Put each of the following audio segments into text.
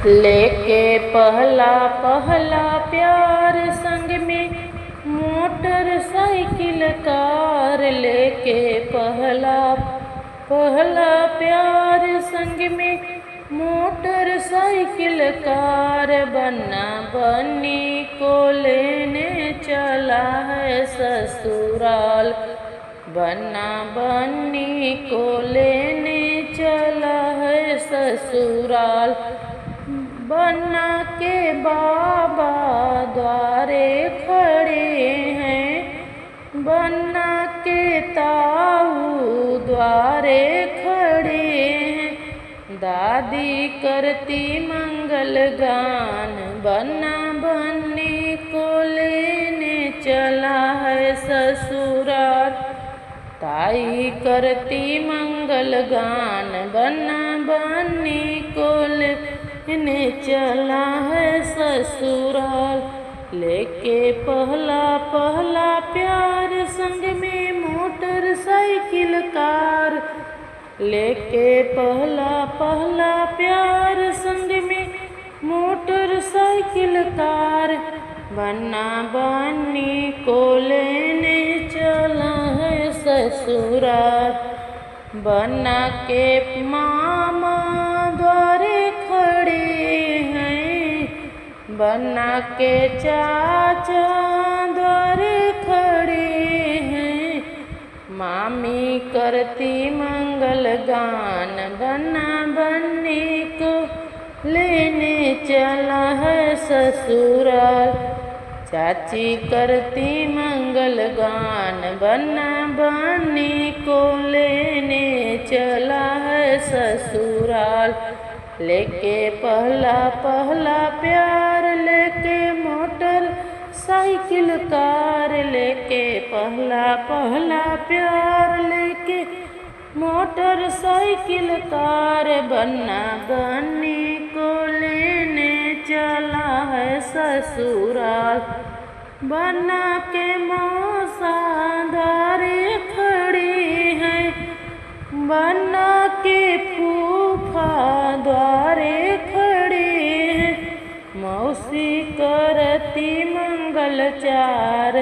लेके पहला पहला प्यार संग में मोटरसाइकिल कार, लेके पहला पहला प्यार संग में मोटरसाइकिल कार, बन्ना बन्नी को लेने चला है ससुराल, बन्ना बन्नी को लेने चला है ससुराल। बन्ना के बाबा द्वारे खड़े हैं, बन्ना के ताऊ द्वारे खड़े हैं, दादी करती मंगल गान, बन्ना बन्नी को लेने चला है ससुराल। ताई करती मंगल गान, बन्ना बन्नी को लेने चला है ससुराल। लेके पहला पहला प्यार संग में मोटरसाइकिल कार, लेके पहला पहला प्यार संग में मोटरसाइकिल कार, बन्ना बन्नी को लेने चला है ससुराल। बन्ना के मामा द्वारे खड़े हैं, बन्ना के चाचा द्वारे खड़े हैं, मामी करती मंगल गान, बन्ना बन्नी को लेने चला है ससुराल। चाची करती मंगल गान, बन्ना बन्नी को लेने चला है ससुराल। लेके पहला पहला प्यार, लेके मोटर साइकिल कार, लेके पहला पहला प्यार, लेके मोटर साइकिल कार, बन्ना बन्नी को लेने चला है ससुराल। बन्ना के मौसा द्वारे खड़े हैं, बन्ना के फूफा द्वारे खड़े हैं, मौसी करती मंगल चार,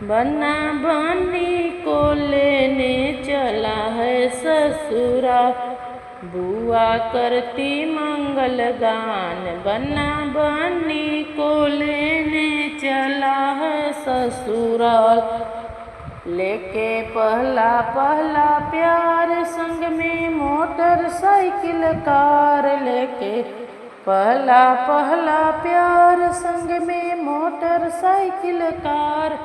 बन्ना बन्नी को लेने चला है ससुराल। बुआ करती मंगल गान, बन्ना बन्नी को लेने चला है ससुराल। लेके पहला पहला प्यार संग में मोटरसाइकिल कार, लेके पहला पहला प्यार संग में मोटरसाइकिल कार,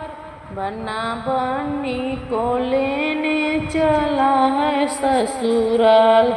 बन्ना बन्नी को लेने चला है ससुराल।